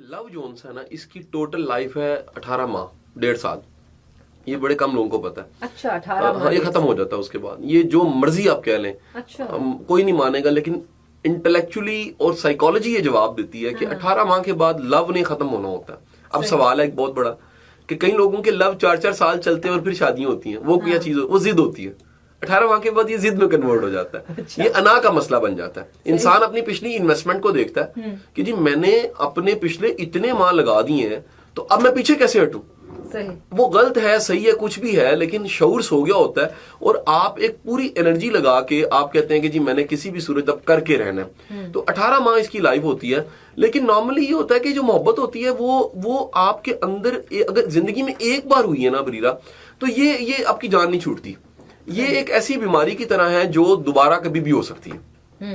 Love zone सा है ना, इसकी टोटल लाइफ है 18 माह, 1.5 साल। ये बड़े कम लोगों को पता है। अच्छा, 18 माह। ये खत्म हो जाता है उसके बाद। ये जो मर्जी आप कह लें, अच्छा, कोई नहीं मानेगा, लेकिन इंटेलेक्चुअली और साइकोलॉजी ये जवाब देती है कि 18 माह के बाद लव नहीं खत्म होना होता है। अब सवाल है एक बहुत बड़ा कि कई लोगों के लव 4-4 साल चलते हैं और फिर शादियां होती हैं। वो क्या चीज, वो जिद होती है। 18 माह के बाद ये जिद में कन्वर्ट हो जाता है। अच्छा। ये अना का मसला बन जाता है। इंसान अपनी पिछली इन्वेस्टमेंट को देखता है कि जी मैंने अपने पिछले इतने माह लगा दिए हैं, तो अब मैं पीछे कैसे हटूं। सही। वो गलत है, सही है, कुछ भी है, लेकिन शऊर सो गया होता है और आप एक पूरी एनर्जी लगा के आप कहते हैं कि जी मैंने किसी भी सूरत अब करके रहना है। तो 18 माह इसकी लाइफ होती है। लेकिन नॉर्मली ये होता है कि जो मोहब्बत होती है वो आपके अंदर अगर जिंदगी में एक बार हुई है ना बरीरा, तो ये आपकी जान नहीं छूटती। ये एक ऐसी बीमारी की तरह है जो दोबारा कभी भी हो सकती है,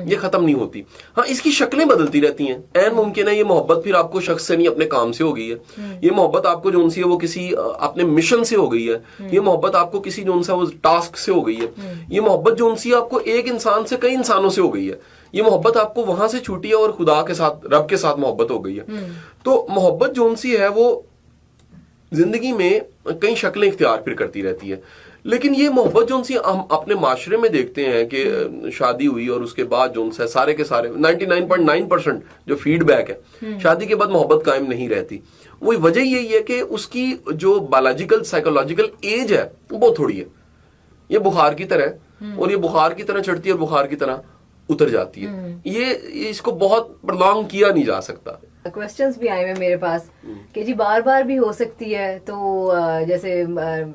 ये खत्म नहीं होती। हाँ, इसकी शक्लें बदलती रहती हैं। ऐन मुमकिन है ये मोहब्बत फिर आपको शख्स से नहीं अपने काम से हो गई है। ये मोहब्बत आपको जो उनसे है वो किसी अपने मिशन से हो गई है। ये मोहब्बत आपको किसी जो उनसे वो टास्क से हो गई है। ये मोहब्बत जो उनसे आपको एक इंसान से कई इंसानों से हो गई है। ये मोहब्बत आपको वहां से छूटी है और खुदा के साथ, रब के साथ मोहब्बत हो गई है। तो मोहब्बत जो उनसी है वो जिंदगी में कई शक्लें इख्तियार फिर करती रहती है। लेकिन ये मोहब्बत जो उनसे हम अपने माशरे में देखते हैं कि शादी हुई और उसके बाद जो उनसे सारे के सारे 99.9% जो फीडबैक है, शादी के बाद मोहब्बत कायम नहीं रहती। वो वजह यही है कि उसकी जो बायोलॉजिकल साइकोलॉजिकल एज है वो बहुत थोड़ी है। ये बुखार की तरह है और ये बुखार की तरह चढ़ती है और बुखार की तरह उतर जाती है। ये इसको बहुत प्रलॉन्ग किया नहीं जा सकता। क्वेश्चंस भी आए हैं मेरे पास कि जी बार बार भी हो सकती है। तो जैसे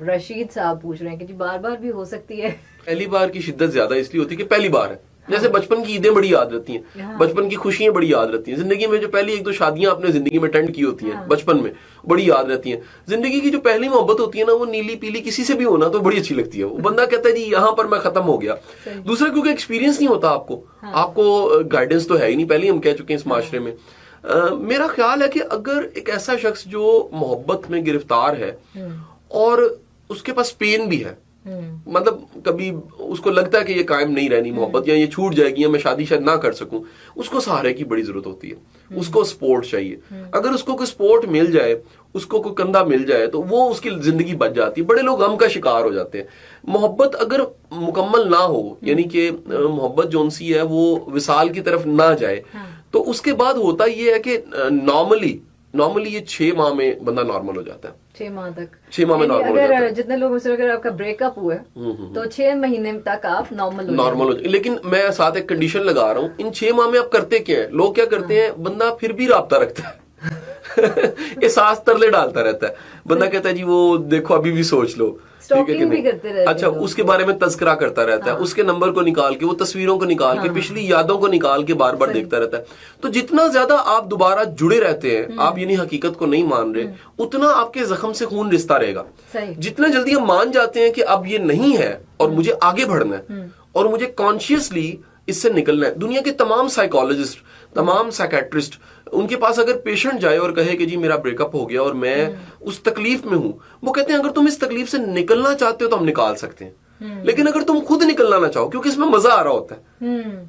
रशीद साहब पूछ रहे हैं कि जी बार बार भी हो सकती है। पहली बार की शिद्दत ज्यादा इसलिए होती है कि पहली बार है। जैसे बचपन की ईदें बड़ी याद रहती हैं, बचपन की खुशियां बड़ी याद रहती हैं। जिंदगी में जो पहली एक दो शादियां आपने जिंदगी में अटेंड की होती हैं बचपन में, बड़ी याद रहती हैं। जिंदगी की जो पहली मोहब्बत होती है ना, वो नीली पीली किसी से भी होना तो बड़ी अच्छी लगती है। वो बंदा कहता है जी यहाँ पर मैं खत्म हो गया। दूसरा क्योंकि एक्सपीरियंस नहीं होता आपको गाइडेंस तो है ही नहीं, पहले हम कह चुके हैं इस माशरे में। मेरा ख्याल है कि अगर एक ऐसा शख्स जो मोहब्बत में गिरफ्तार है और उसके पास पेन भी है, मतलब कभी उसको लगता है कि ये कायम नहीं रहनी मोहब्बत, या ये छूट जाएगी, या मैं शादी शायद ना कर सकूं, उसको सहारे की बड़ी जरूरत होती है। उसको सपोर्ट चाहिए। अगर उसको कोई सपोर्ट मिल जाए, उसको कोई कंधा मिल जाए, तो वो उसकी जिंदगी बच जाती है। बड़े लोग गम का शिकार हो जाते हैं। मोहब्बत अगर मुकम्मल ना हो, यानी कि मोहब्बत जो उनसी है वो विसाल की तरफ ना जाए, तो उसके बाद होता ये है कि नॉर्मली ये 6 माह में बंदा नॉर्मल हो जाता है। 6 माह तक, 6 माह में नॉर्मल हो जाता है। जितने लोगों से अगर आपका ब्रेकअप हुआ तो 6 महीने तक आप नॉर्मल हो जाए। लेकिन मैं साथ एक कंडीशन लगा रहा हूँ, इन 6 माह में आप करते क्या है? लोग क्या करते हैं, बंदा फिर भी राब्ता रखता है ये सांस तरले डालता रहता है। बंदा कहता है जी वो देखो अभी भी सोच लो, ठीक है कि नहीं। अच्छा, उसके बारे में तज़किरा करता रहता है। उसके नंबर को निकाल के, वो तस्वीरों को निकाल के, पिछली यादों को निकाल के बार बार देखता रहता है। तो जितना ज्यादा आप दोबारा जुड़े रहते हैं, आप यानी हकीकत को नहीं मान रहे, उतना आपके जख्म से खून रिश्ता रहेगा। जितना जल्दी हम मान जाते हैं कि अब ये नहीं है और मुझे आगे बढ़ना है और मुझे कॉन्शियसली इससे निकलना है। दुनिया के तमाम साइकोलॉजिस्ट, तमाम साइकेट्रिस्ट, उनके पास अगर पेशेंट जाए और कहे कि जी मेरा ब्रेकअप हो गया और मैं उस तकलीफ में हूं, वो कहते हैं अगर तुम इस तकलीफ से निकलना चाहते हो तो हम निकाल सकते हैं, लेकिन अगर तुम खुद निकलना ना चाहो, क्योंकि इसमें मजा आ रहा होता है,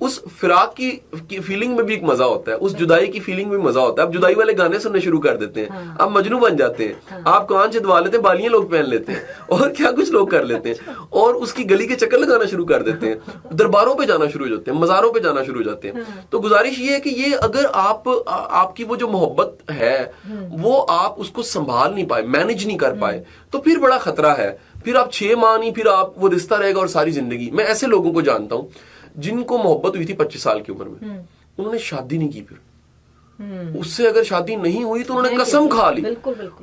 उस फिराक की फीलिंग में भी एक मजा होता है, उस जुदाई की फीलिंग में मजा होता है। आप जुदाई वाले गाने सुनने शुरू कर देते हैं, आप मजनू बन जाते हैं, आप कान छिदवा लेते हैं, बालियां लोग पहन लेते हैं और क्या कुछ लोग कर लेते हैं, और उसकी गली के चक्कर लगाना शुरू कर देते हैं, दरबारों पे जाना शुरू हो जाते हैं, मजारों पे जाना शुरू हो जाते हैं। तो गुजारिश ये है कि ये अगर आपकी वो जो मोहब्बत है वो आप उसको संभाल नहीं पाए, मैनेज नहीं कर पाए, तो फिर बड़ा खतरा है। फिर आप 6 माह नहीं, फिर आप वो रिश्ता रहेगा और सारी जिंदगी। मैं ऐसे लोगों को जानता हूं जिनको मोहब्बत हुई थी 25 साल की उम्र में, उन्होंने शादी नहीं की। फिर उससे अगर शादी नहीं हुई तो उन्होंने कसम खा ली।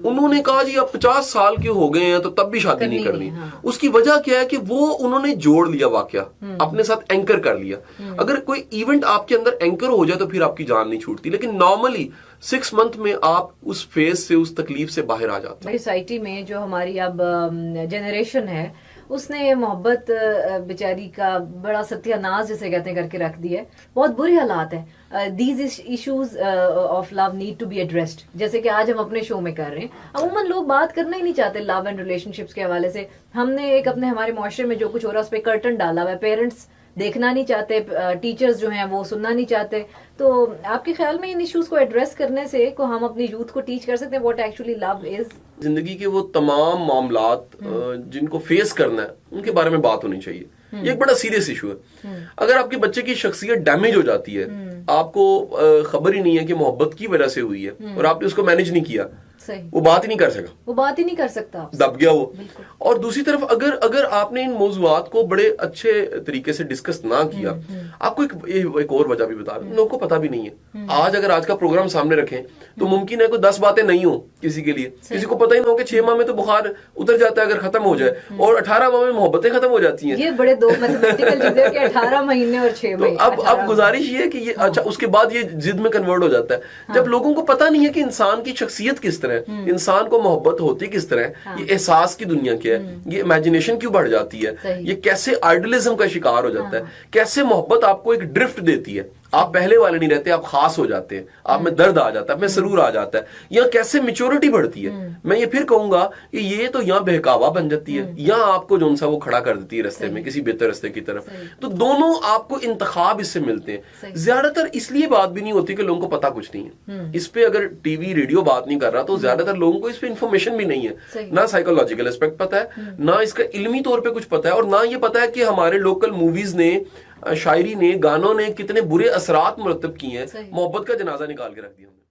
उन्होंने कहा जी अब 50 साल के हो गए हैं तो तब भी शादी नहीं करनी। उसकी वजह क्या है कि वो उन्होंने जोड़ लिया, वाकया अपने साथ एंकर कर लिया। अगर कोई इवेंट आपके अंदर एंकर हो जाए तो फिर आपकी जान नहीं छूटती, लेकिन नॉर्मली 6 मंथ में आप उस फेज से, उस तकलीफ से बाहर आ जाते हैं। सोसाइटी में जो हमारी अब जनरेशन है उसने मोहब्बत बेचारी का बड़ा सत्यानाश जिसे कहते हैं करके रख दिया है। बहुत बुरे हालात है। These issues of love need to be addressed, जैसे कि आज हम अपने शो में कर रहे हैं। अमूमन लोग बात करना ही नहीं चाहते लव एंड रिलेशनशिप्स के हवाले से। हमने एक अपने हमारे मुआशरे में जो कुछ हो रहा है उस पर कर्टन डाला हुआ है। पेरेंट्स دیکھنا نہیں چاہتے, ٹیچرز جو ہیں وہ سننا نہیں چاہتے. تو آپ کے خیال میں ان ایشوز کو ایڈریس کرنے سے کو ہم اپنی یوتھ کو ٹیچ کر سکتے ہیں واٹ ایکچولی لو از؟ زندگی کے وہ تمام معاملات جن کو فیس کرنا ہے ان کے بارے میں بات ہونی چاہیے. یہ ایک بڑا سیریس ایشو ہے. اگر آپ کے بچے کی شخصیت ڈیمیج ہو جاتی ہے, آپ کو خبر ہی نہیں ہے کہ محبت کی وجہ سے ہوئی ہے اور آپ نے اس کو مینج نہیں کیا, وہ بات ہی نہیں کر سکا, وہ بات ہی نہیں کر سکتا, دب گیا وہ. اور دوسری طرف اگر آپ نے ان موضوعات کو بڑے اچھے طریقے سے ڈسکس نہ کیا, آپ کو ایک اور وجہ بھی بتا رہا ہوں, لوگوں کو پتا بھی نہیں ہے. اگر آج کا پروگرام سامنے رکھیں تو ممکن ہے کوئی 10 باتیں نہیں ہوں کسی کے لیے, کسی کو پتہ ہی نہ ہو کہ 6 ماہ میں تو بخار اتر جاتا ہے اگر ختم ہو جائے, اور 18 ماہ میں محبتیں ختم ہو جاتی ہیں. یہ بڑے دو میتھمیٹیکل چیزیں کہ 18 مہینے اور 6 مہینے. اب گزارش یہ ہے کہ یہ اچھا اس کے بعد یہ ضد میں کنورٹ ہو جاتا ہے. جب لوگوں کو پتہ نہیں ہے کہ انسان کی شخصیت کس طرح ہے, انسان کو محبت ہوتی کس طرح ہے, یہ احساس کی دنیا کیا ہے, یہ امیجنیشن کیوں بڑھ جاتی ہے, یہ کیسے آئیڈلزم کا شکار ہو جاتا ہے, کیسے محبت آپ کو ایک ڈرفٹ دیتی ہے, آپ پہلے والے نہیں رہتے, آپ خاص ہو جاتے ہیں, آپ میں درد آ جاتا ہے, آپ میں سرور آ جاتا ہے, یا کیسے میچورٹی بڑھتی ہے. میں یہ پھر کہوں گا کہ یہ تو یہاں بہکاوا بن جاتی ہے, یہاں آپ کو جون سا وہ کھڑا کر دیتی ہے رستے میں کسی بہتر رستے کی طرف. تو دونوں آپ کو انتخاب اس سے ملتے ہیں. زیادہ تر اس لیے بات بھی نہیں ہوتی کہ لوگوں کو پتا کچھ نہیں ہے اس پہ. اگر ٹی وی ریڈیو بات نہیں کر رہا تو زیادہ تر لوگوں کو اس پہ انفارمیشن بھی نہیں ہے, نہ سائیکولوجیکل اسپیکٹ پتا ہے, نہ اس کا علمی طور پہ کچھ پتا ہے, اور نہ یہ پتا ہے کہ ہمارے لوکل موویز نے, شاعری نے, گانوں نے کتنے برے اثرات مرتب کیے ہیں. محبت کا جنازہ نکال کے رکھ دیا.